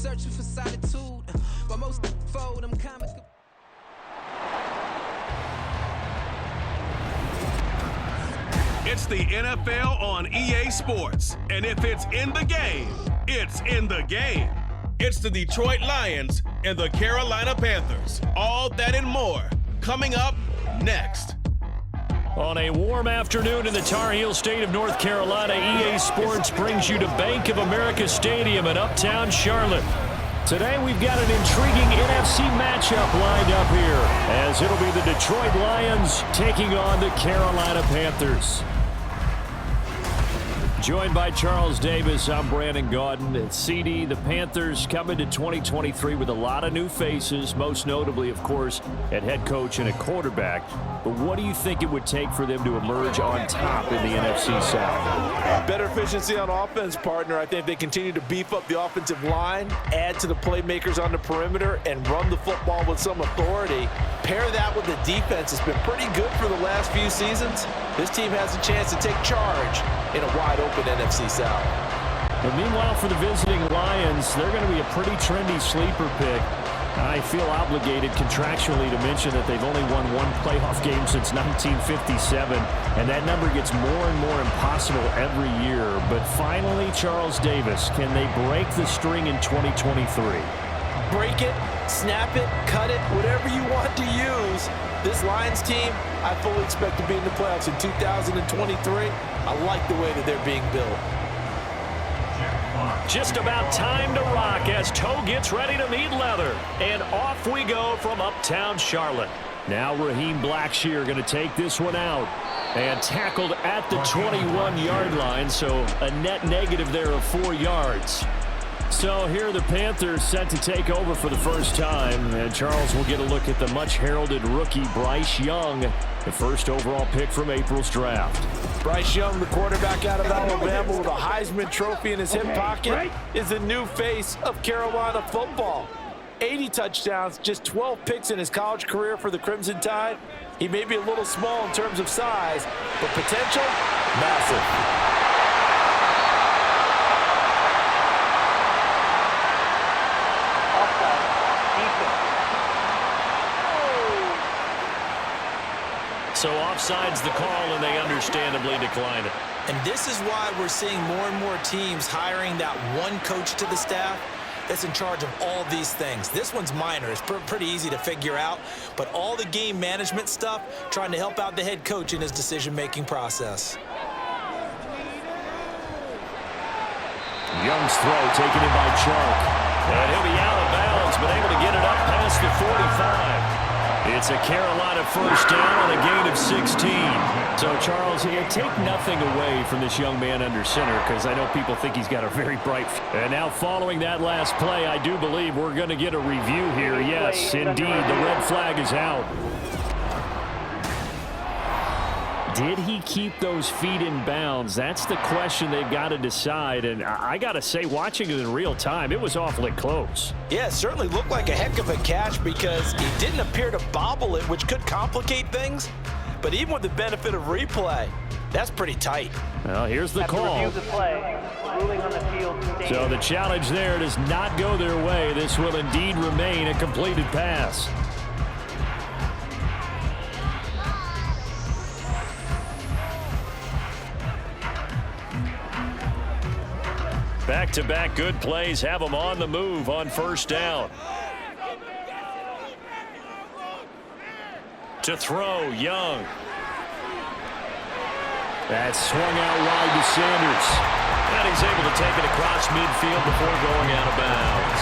searching for solitude. But most fold, I'm comic. It's the NFL on EA Sports, and if it's in the game, it's in the game. It's the Detroit Lions and the Carolina Panthers. All that and more coming up next. On a warm afternoon in the Tar Heel state of North Carolina, EA Sports brings you to Bank of America Stadium in uptown Charlotte. Today we've got an intriguing NFC matchup lined up here, as it'll be the Detroit Lions taking on the Carolina Panthers. Joined by Charles Davis, I'm Brandon Gaudin. At CD, the Panthers come into 2023 with a lot of new faces, most notably, of course, at head coach and a quarterback. But what do you think it would take for them to emerge on top in the NFC South? Better efficiency on offense, partner. I think they continue to beef up the offensive line, add to the playmakers on the perimeter, and run the football with some authority. Pair that with the defense. It's been pretty good for the last few seasons. This team has a chance to take charge in a wide-open NFC South. But meanwhile, for the visiting Lions, they're going to be a pretty trendy sleeper pick. I feel obligated contractually to mention that they've only won one playoff game since 1957, and that number gets more and more impossible every year. But finally, Charles Davis, can they break the string in 2023? Break it, snap it, cut it, whatever you want to use. This Lions team, I fully expect to be in the playoffs in 2023. I like the way that they're being built. Just about time to rock as toe gets ready to meet leather. And off we go from uptown Charlotte. Now Raheem Blackshear going to take this one out. And tackled at the 21-yard line, so a net negative there of 4 yards. So here the Panthers set to take over for the first time, and Charles will get a look at the much-heralded rookie Bryce Young, the first overall pick from April's draft. Bryce Young, the quarterback out of Alabama with a Heisman Trophy in his hip pocket, is the new face of Carolina football. 80 touchdowns, just 12 picks in his college career for the Crimson Tide. He may be a little small in terms of size, but potential, massive. So offside's the call, and they understandably decline it. And this is why we're seeing more and more teams hiring that one coach to the staff that's in charge of all these things. This one's minor. It's pretty easy to figure out. But all the game management stuff, trying to help out the head coach in his decision-making process. Young's throw taken in by Chark. And he'll be out of bounds, but able to get it up past the 45. It's a Carolina first down on a gain of 16. So, Charles, take nothing away from this young man under center, because I know people think he's got a very bright future. And now following that last play, I do believe we're going to get a review here. Yes, indeed, the red flag is out. Did he keep those feet in bounds? That's the question they've got to decide. And I got to say, watching it in real time, it was awfully close. Yeah, it certainly looked like a heck of a catch because he didn't appear to bobble it, which could complicate things. But even with the benefit of replay, that's pretty tight. Well, here's the call. So the challenge there does not go their way. This will indeed remain a completed pass. Back-to-back good plays have them on the move on first down. To throw, Young. That's swung out wide to Sanders. And he's able to take it across midfield before going out of bounds.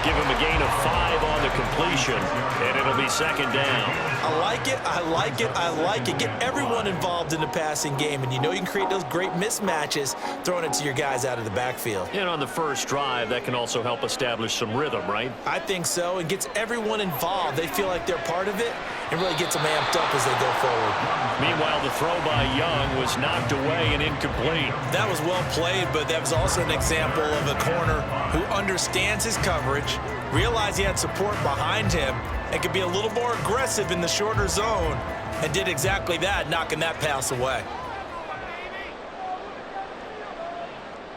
Give him a gain of 5 on the completion, and it'll be second down. I like it, I like it, I like it. Get everyone involved in the passing game, and you know you can create those great mismatches throwing it to your guys out of the backfield. And on the first drive, that can also help establish some rhythm, right? I think so, and gets everyone involved. They feel like they're part of it, and really gets them amped up as they go forward. Meanwhile, the throw by Young was knocked away and incomplete. That was well played, but that was also an example of a corner who understands his coverage, realized he had support behind him, and could be a little more aggressive in the shorter zone, and did exactly that, knocking that pass away.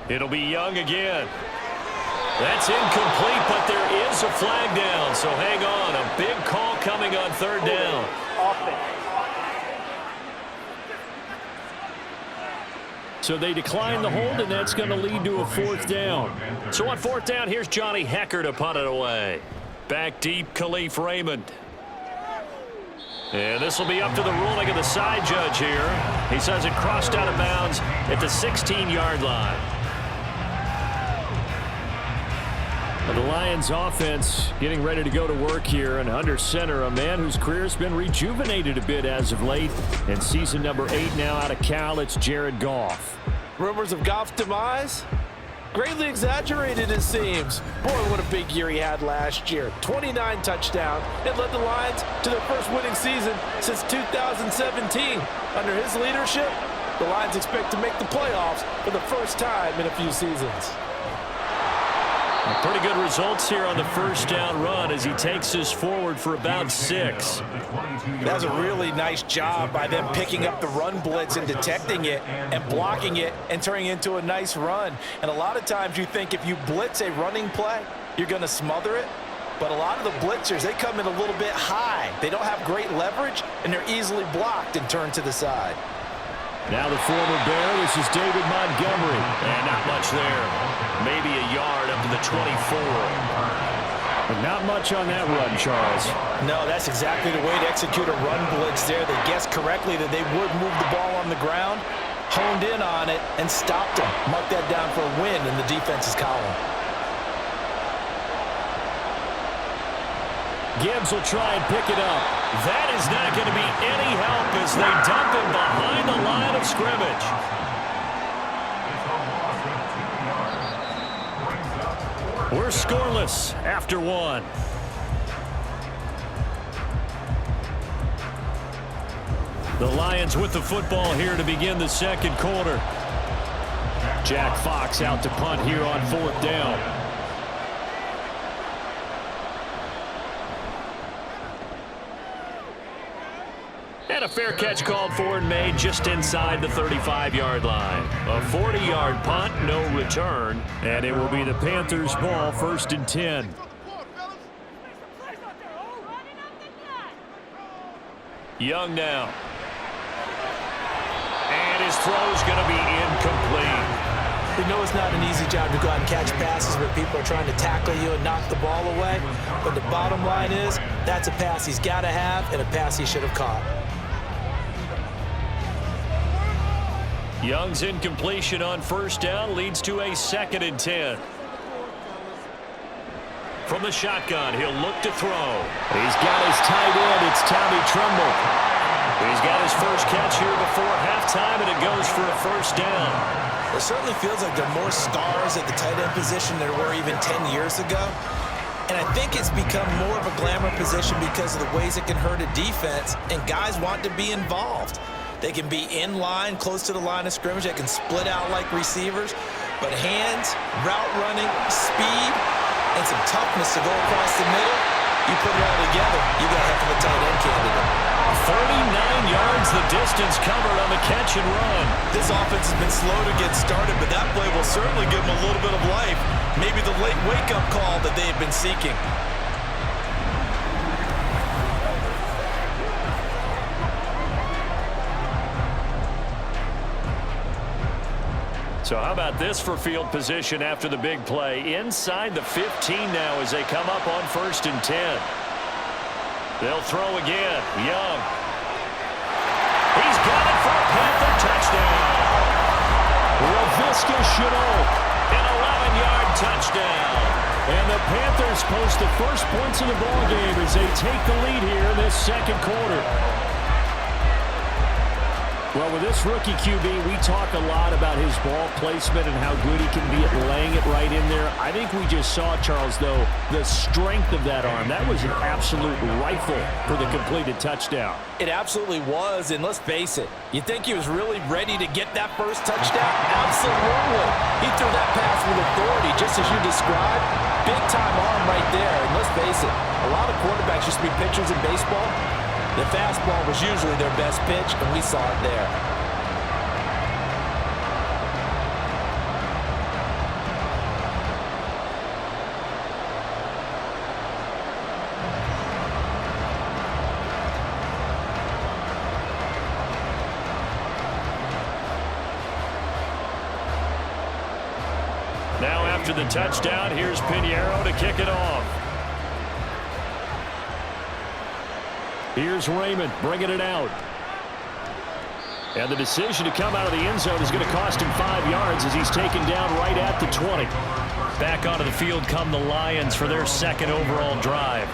It'll be Young again. That's incomplete, but there is a flag down, so hang on. A big call coming on third down. So they decline the hold, and that's going to lead to a fourth down. So on fourth down, here's Johnny Hecker to punt it away. Back deep, Khalif Raymond. And this will be up to the ruling of the side judge here. He says it crossed out of bounds at the 16-yard line. The Lions offense getting ready to go to work here, and under center, a man whose career has been rejuvenated a bit as of late. And season number 8 now out of Cal, it's Jared Goff. Rumors of Goff's demise? Greatly exaggerated, it seems. Boy, what a big year he had last year. 29 touchdowns. It led the Lions to their first winning season since 2017. Under his leadership, the Lions expect to make the playoffs for the first time in a few seasons. Pretty good results here on the first down run as he takes us forward for about 6. That was a really nice job by them picking up the run blitz and detecting it and blocking it and turning it into a nice run. And a lot of times you think if you blitz a running play, you're going to smother it. But a lot of the blitzers, they come in a little bit high. They don't have great leverage, and they're easily blocked and turned to the side. Now the former Bear, this is David Montgomery. And not much there. Maybe a yard up to the 24. But not much on that run, Charles. No, that's exactly the way to execute a run blitz there. They guessed correctly that they would move the ball on the ground, honed in on it, and stopped them. Mark that down for a win in the defense's column. Gibbs will try and pick it up. That is not going to be any help as they dump him behind the line of scrimmage. We're scoreless after 1. The Lions with the football here to begin the second quarter. Jack Fox out to punt here on fourth down. And a fair catch called for and made just inside the 35-yard line. A 40-yard punt, no return, and it will be the Panthers' ball, 1st and 10. Young now. And his throw's going to be incomplete. We know it's not an easy job to go out and catch passes where people are trying to tackle you and knock the ball away. But the bottom line is, that's a pass he's got to have and a pass he should have caught. Young's incompletion on first down leads to a 2nd and 10. From the shotgun, he'll look to throw. He's got his tight end. It's Tommy Tremble. He's got his first catch here before halftime, and it goes for a first down. It certainly feels like there are more stars at the tight end position than there were even 10 years ago. And I think it's become more of a glamour position because of the ways it can hurt a defense, and guys want to be involved. They can be in line, close to the line of scrimmage. They can split out like receivers. But hands, route running, speed, and some toughness to go across the middle, you put it all together, you got a heck of a tight end candidate. 39 yards the distance covered on the catch and run. This offense has been slow to get started, but that play will certainly give them a little bit of life. Maybe the late wake-up call that they have been seeking. So how about this for field position after the big play? Inside the 15 now as they come up on 1st and 10. They'll throw again. Young. He's got it for a Panther touchdown. Laviska Shenault, an 11-yard touchdown. And the Panthers post the first points of the ballgame as they take the lead here in this second quarter. Well, with this rookie QB, we talk a lot about his ball placement and how good he can be at laying it right in there. I think we just saw, Charles, though, the strength of that arm. That was an absolute rifle for the completed touchdown. It absolutely was, and let's face it, you think he was really ready to get that first touchdown? Absolutely. He threw that pass with authority, just as you described. Big-time arm right there, and let's face it, a lot of quarterbacks used to be pitchers in baseball. The fastball was usually their best pitch, and we saw it there. after the touchdown, here's Pinheiro to kick it off. Here's Raymond bringing it out. And the decision to come out of the end zone is going to cost him 5 yards as he's taken down right at the 20. Back onto the field come the Lions for their second overall drive.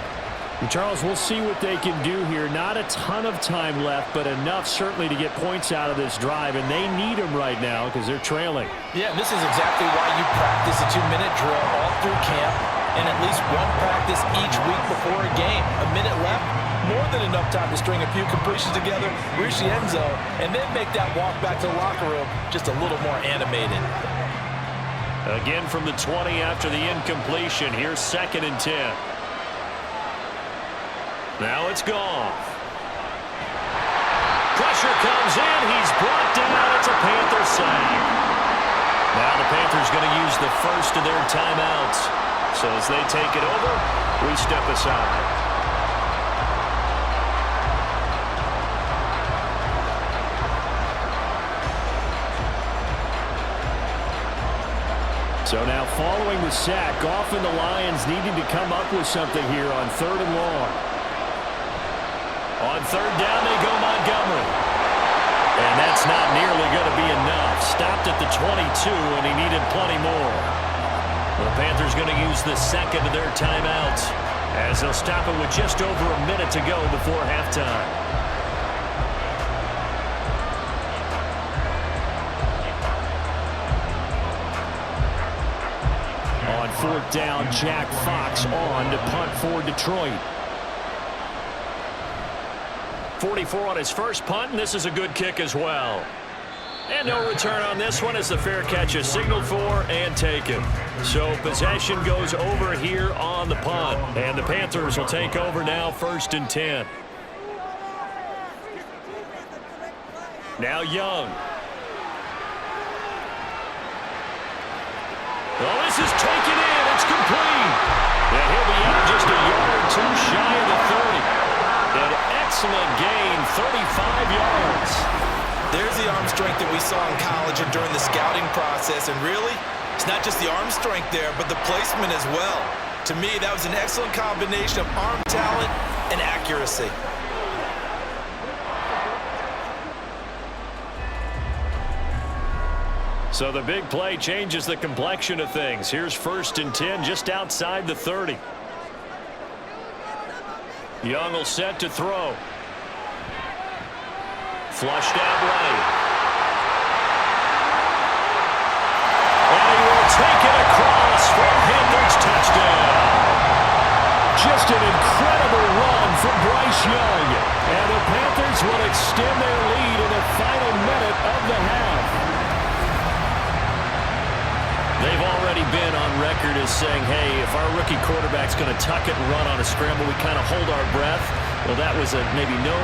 And Charles, we'll see what they can do here. Not a ton of time left, but enough certainly to get points out of this drive, and they need them right now because they're trailing. Yeah, this is exactly why you practice a 2-minute drill all through camp and at least one practice each week before a game. A minute left, more than enough time to string a few completions together, reach the end zone, and then make that walk back to the locker room just a little more animated. Again from the 20 after the incompletion. Here's 2nd and 10. Now it's Goff. Pressure comes in. He's brought down. It's a Panther sack. Now the Panthers going to use the first of their timeouts. So as they take it over, we step aside. So now following the sack, Goff and the Lions needing to come up with something here on 3rd and long. On 3rd down, they go Montgomery. And that's not nearly going to be enough. Stopped at the 22, and he needed plenty more. The Panthers going to use the second of their timeouts as they'll stop it with just over a minute to go before halftime. On 4th down, Jack Fox on to punt for Detroit. 44 on his first punt, and this is a good kick as well. And no return on this one as the fair catch is signaled for and taken. So possession goes over here on the punt, and the Panthers will take over now 1st and 10. Now Young. Oh, this is taken in. It's complete. And he'll be out just a yard or two shy of the 30. An excellent gain, 35 yards. There's the arm strength that we saw in college and during the scouting process. And really, it's not just the arm strength there, but the placement as well. To me, that was an excellent combination of arm talent and accuracy. So the big play changes the complexion of things. Here's 1st and 10 just outside the 30. Young will set to throw. Flushed out right. And he will take it across for a Panthers touchdown. Just an incredible run from Bryce Young. And the Panthers will extend their lead in the final minute of the half. They've already been on record as saying, hey, if our rookie quarterback's going to tuck it and run on a scramble, we kind of hold our breath. Well, that was a maybe no,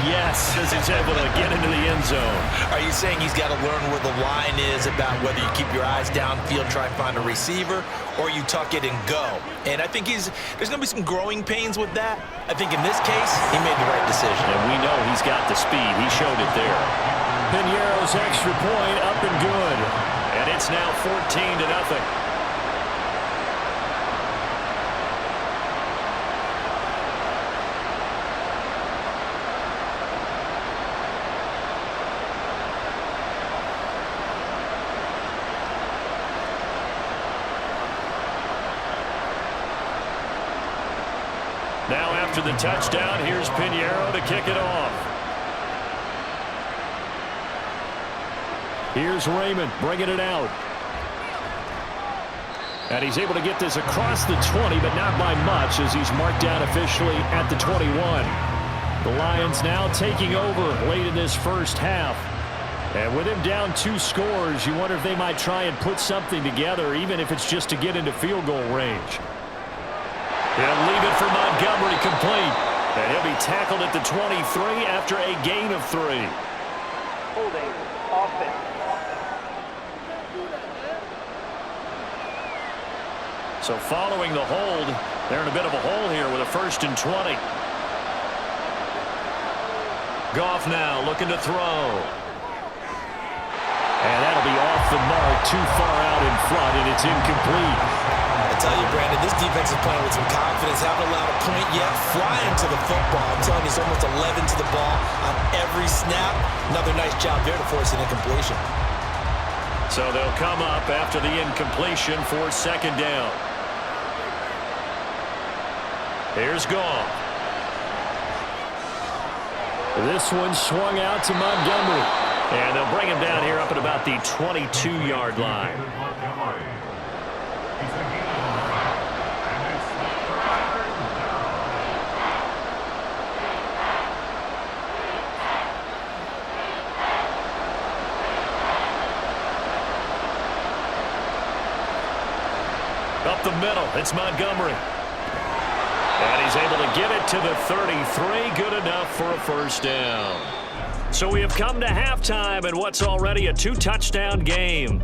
yes, as he's able to get into the end zone. Are you saying he's got to learn where the line is about whether you keep your eyes downfield, try to find a receiver, or you tuck it and go? And I think there's going to be some growing pains with that. I think in this case, he made the right decision. And we know he's got the speed. He showed it there. Pinheiro's extra point up and good. And it's now 14-0. Now after the touchdown, here's Pinheiro to kick it off. Here's Raymond bringing it out. And he's able to get this across the 20, but not by much as he's marked down officially at the 21. The Lions now taking over late in this first half. And with him down 2 scores, you wonder if they might try and put something together, even if it's just to get into field goal range. He'll leave it for Montgomery complete. And he'll be tackled at the 23 after a gain of 3. Holding offense. So following the hold, they're in a bit of a hole here with a 1st and 20. Goff now looking to throw. And that'll be off the mark, too far out in front, and it's incomplete. I tell you, Brandon, this defense is playing with some confidence. Haven't allowed a point yet. Flying to the football. I'm telling you, it's almost 11 to the ball on every snap. Another nice job there to force an incompletion. So they'll come up after the incompletion for second down. Here's Goff. This one swung out to Montgomery. And they'll bring him down here up at about the 22-yard line. Up the middle, it's Montgomery. And he's able to get it to the 33. Good enough for a first down. So we have come to halftime in what's already a 2-touchdown game.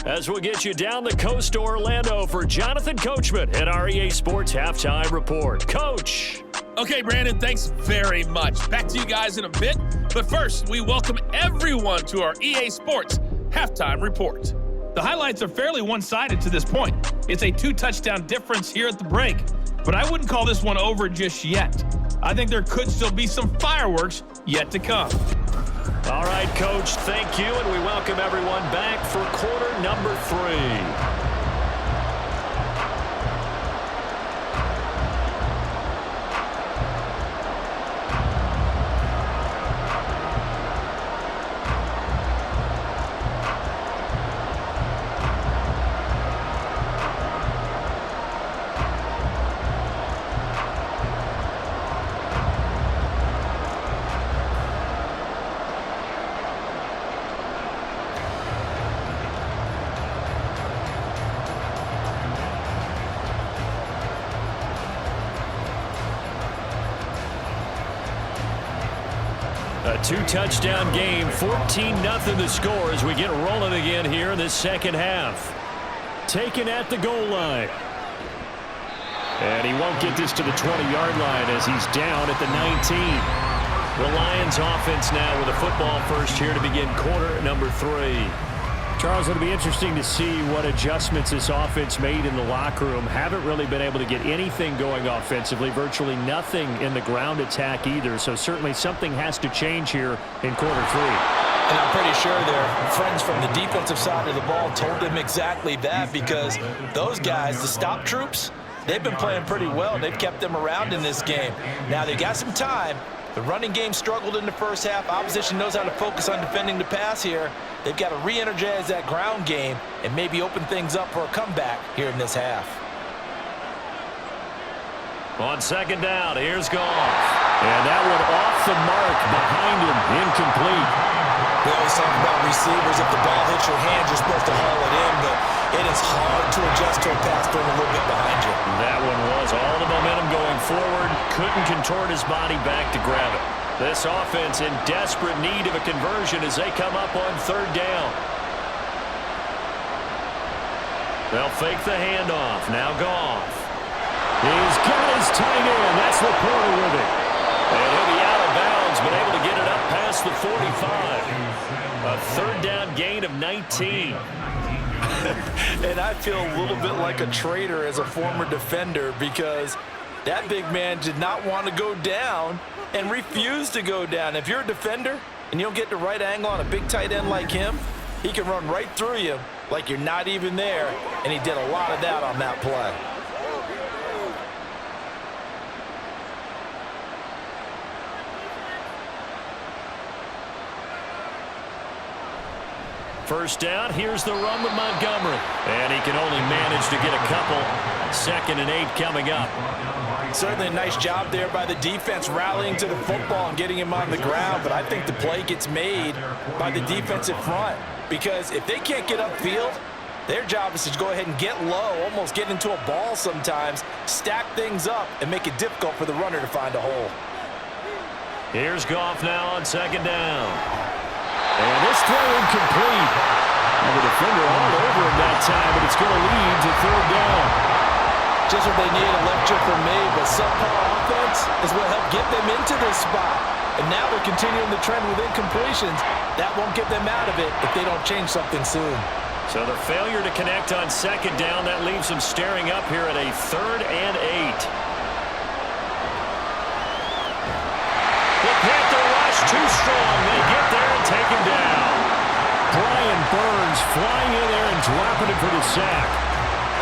As we'll get you down the coast to Orlando for Jonathan Coachman at our EA Sports Halftime Report. Coach. Okay, Brandon, thanks very much. Back to you guys in a bit. But first, we welcome everyone to our EA Sports Halftime Report. The highlights are fairly one-sided to this point. It's a 2-touchdown difference here at the break. But I wouldn't call this one over just yet. I think there could still be some fireworks yet to come. All right, Coach, thank you, and we welcome everyone back for quarter number 3. A 2-touchdown game, 14-0 the score as we get rolling again here in this second half. Taken at the goal line. And he won't get this to the 20-yard line as he's down at the 19. The Lions offense now with a football first here to begin quarter number 3. Charles, it'll be interesting to see what adjustments this offense made in the locker room. Haven't really been able to get anything going offensively, virtually nothing in the ground attack either. So certainly something has to change here in quarter 3. And I'm pretty sure their friends from the defensive side of the ball told them exactly that, because those guys, the stop troops, they've been playing pretty well. They've kept them around in this game. Now they got some time. The running game struggled in the first half. Opposition knows how to focus on defending the pass here. They've got to re-energize that ground game and maybe open things up for a comeback here in this half. On second down, here's Goff. And that one off the mark behind him, incomplete. We always talk about receivers. If the ball hits your hands, you're supposed to haul it in, but it is hard to adjust to a pass thrown a little bit behind you. That one was all the momentum going forward. Couldn't contort his body back to grab it. This offense in desperate need of a conversion as they come up on third down. They'll fake the handoff. Now Goff. He's got his tight end. That's Laporta with it. And he'll be out of bounds, but able to get it up past the 45. A third down gain of 19. And I feel a little bit like a traitor as a former defender, because that big man did not want to go down and refused to go down. If you're a defender and you don't get the right angle on a big tight end like him, he can run right through you like you're not even there, and he did a lot of that on that play. First down, here's the run with Montgomery. And he can only manage to get a couple. 2nd and 8 coming up. Certainly a nice job there by the defense rallying to the football and getting him on the ground, but I think the play gets made by the defensive front, because if they can't get upfield, their job is to go ahead and get low, almost get into a ball sometimes, stack things up, and make it difficult for the runner to find a hole. Here's Goff now on second down. And this throw incomplete. And the defender all over him that time, but it's going to lead to third down. Just what they need, a lecture from me, but subpar offense is what helped get them into this spot. And now they're continuing the trend with incompletions. That won't get them out of it if they don't change something soon. So the failure to connect on second down, that leaves them staring up here at a 3rd and 8. The Panther rush too strong. They get there and take him down. Brian Burns flying in there and dropping it for the sack.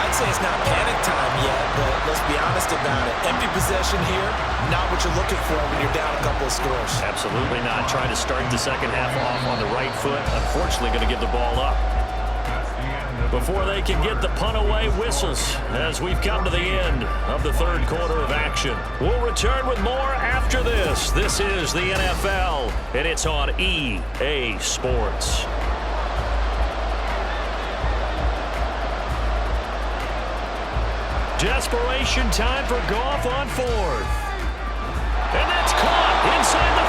I'd say it's not panic time yet, but let's be honest about it. Empty possession here, not what you're looking for when you're down a couple of scores. Absolutely not. Trying to start the second half off on the right foot. Unfortunately, going to give the ball up. Before they can get the punt away, whistles as we've come to the end of the 3rd quarter of action. We'll return with more after this. This is the NFL, and it's on EA Sports. Desperation time for Goff on 4th. And that's caught inside the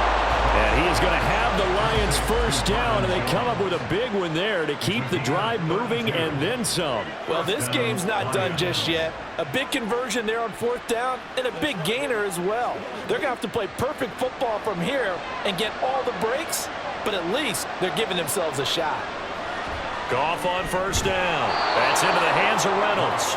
30. And he is going to have the Lions first down, and they come up with a big one there to keep the drive moving and then some. Well, this game's not done just yet. A big conversion there on 4th down and a big gainer as well. They're going to have to play perfect football from here and get all the breaks, but at least they're giving themselves a shot. Goff on 1st down. That's into the hands of Reynolds.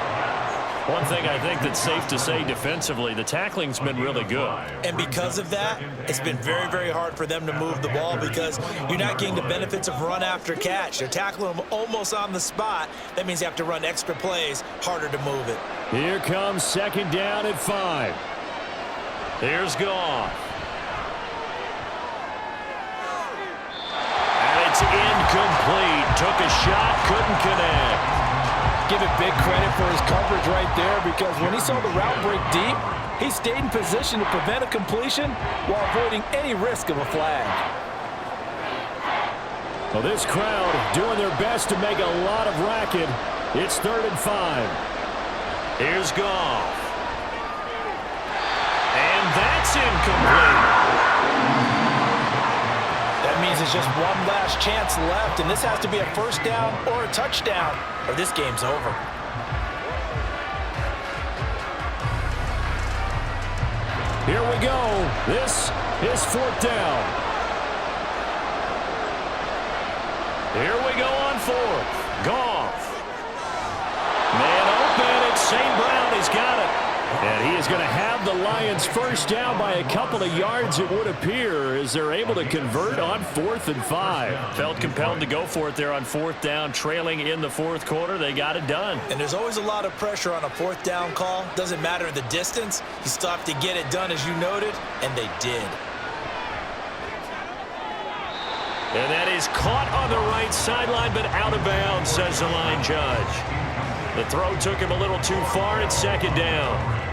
One thing I think that's safe to say defensively, the tackling's been really good. And because of that, it's been very, very hard for them to move the ball because you're not getting the benefits of run after catch. They're tackling them almost on the spot. That means you have to run extra plays, harder to move it. Here comes 2nd down at 5. Here's Goff. And it's incomplete. Took a shot, couldn't connect. Give it big credit for his coverage right there, because when he saw the route break deep, he stayed in position to prevent a completion while avoiding any risk of a flag. Well, this crowd doing their best to make a lot of racket. It's 3rd and 5. Here's Goff. And that's incomplete. That means it's just one last chance left, and this has to be a 1st down or a touchdown, or this game's over. Here we go. This is 4th down. Here we go on 4th. Goff. Man open. It's St. Brown. He's got it. And he is going to have the Lions first down by a couple of yards, it would appear, as they're able to convert on 4th and 5. Felt compelled to go for it there on 4th down, trailing in the 4th quarter. They got it done. And there's always a lot of pressure on a 4th down call. Doesn't matter the distance. You still have to get it done, as you noted, and they did. And that is caught on the right sideline, but out of bounds, says the line judge. The throw took him a little too far. It's 2nd down.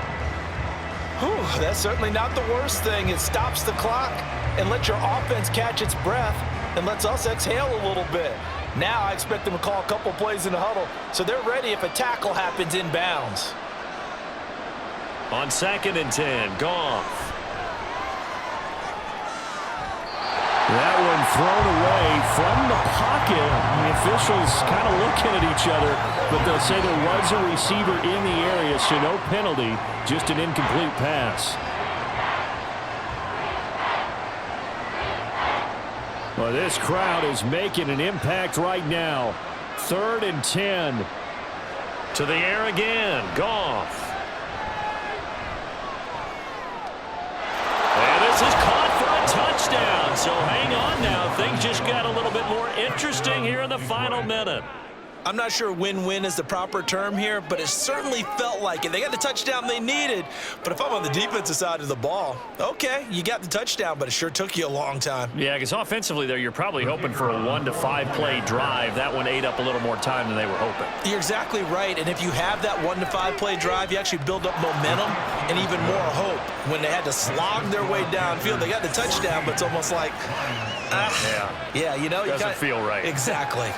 Whew, that's certainly not the worst thing. It stops the clock and lets your offense catch its breath and lets us exhale a little bit. Now I expect them to call a couple plays in the huddle, so they're ready if a tackle happens inbounds. On 2nd and 10, Goff. That one thrown away from the pocket. The officials kind of looking at each other, but they'll say there was a receiver in the area, so no penalty, just an incomplete pass. Well, this crowd is making an impact right now. 3rd and 10. To the air again, Goff. And this is caught for a touchdown. So hang on now. Things just got a little bit more interesting here in the final minute. I'm not sure win-win is the proper term here, but it certainly felt like it. They got the touchdown they needed, but if I'm on the defensive side of the ball, okay, you got the touchdown, but it sure took you a long time. Yeah, because offensively there, you're probably hoping for a 1 to 5 play drive. That one ate up a little more time than they were hoping. You're exactly right, and if you have that 1 to 5 play drive, you actually build up momentum and even more hope. When they had to slog their way downfield, they got the touchdown, but it's almost like, yeah, you know, doesn't feel right. Exactly.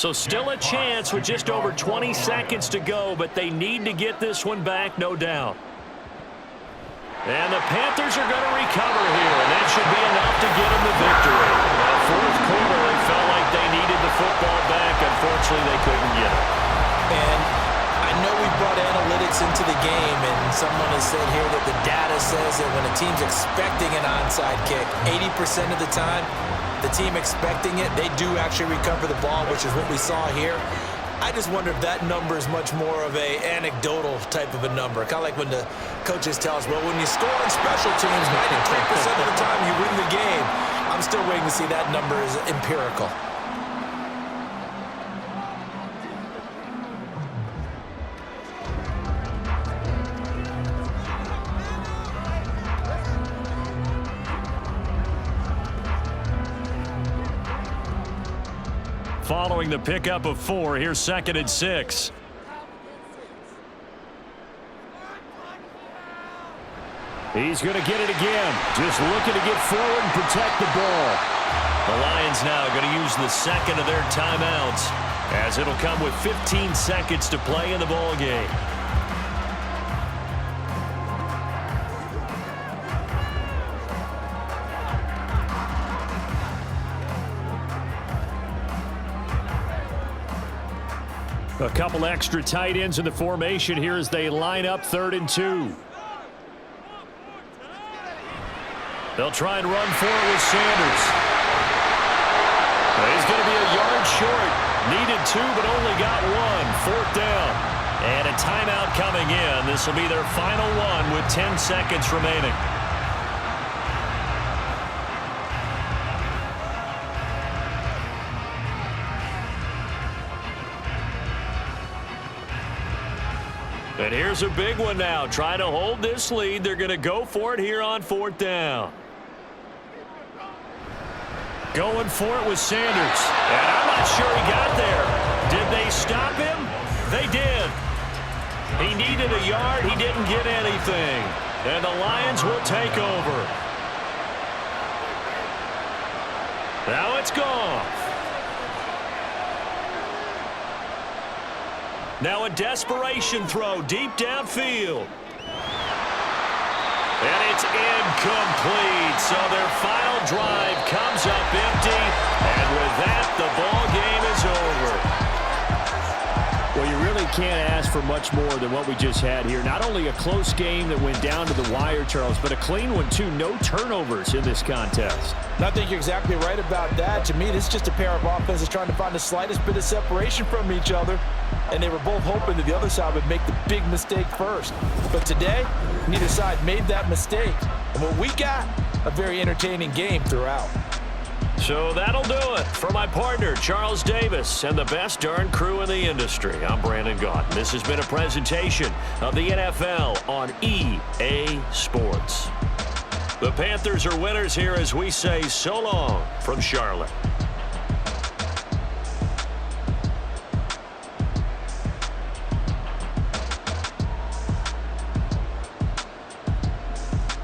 So still a chance with just over 20 seconds to go, but they need to get this one back, no doubt. And the Panthers are going to recover here, and that should be enough to get them the victory. That fourth quarter, they felt like they needed the football back. Unfortunately, they couldn't get it. And I know we brought analytics into the game, and someone has said here that the data says that when a team's expecting an onside kick, 80% of the time, the team expecting it, they do actually recover the ball, which is what we saw here. I just wonder if that number is much more of a anecdotal type of a number. Kind of like when the coaches tell us, well, when you score on special teams, 93% of the time you win the game. I'm still waiting to see that number is empirical. Following the pickup of 4, here's 2nd and 6. He's going to get it again. Just looking to get forward and protect the ball. The Lions now going to use the second of their timeouts, as it'll come with 15 seconds to play in the ball game. A couple extra tight ends in the formation here as they line up 3rd and 2. They'll try and run for it with Sanders. He's going to be a yard short. Needed 2, but only got 1. 4th down. And a timeout coming in. This will be their final one with 10 seconds remaining. And here's a big one now. Trying to hold this lead. They're going to go for it here on 4th down. Going for it with Sanders. And I'm not sure he got there. Did they stop him? They did. He needed a yard. He didn't get anything. And the Lions will take over. Now it's gone. Now a desperation throw deep downfield. And it's incomplete. So their final drive comes up empty. And with that, the ball game is over. Well, you really can't ask for much more than what we just had here. Not only a close game that went down to the wire, Charles, but a clean one, too. No turnovers in this contest. I think you're exactly right about that. To me, this is just a pair of offenses trying to find the slightest bit of separation from each other. And they were both hoping that the other side would make the big mistake first. But today, neither side made that mistake. And what we got, a very entertaining game throughout. So that'll do it for my partner, Charles Davis, and the best darn crew in the industry. I'm Brandon Gaunt. This has been a presentation of the NFL on EA Sports. The Panthers are winners here as we say so long from Charlotte.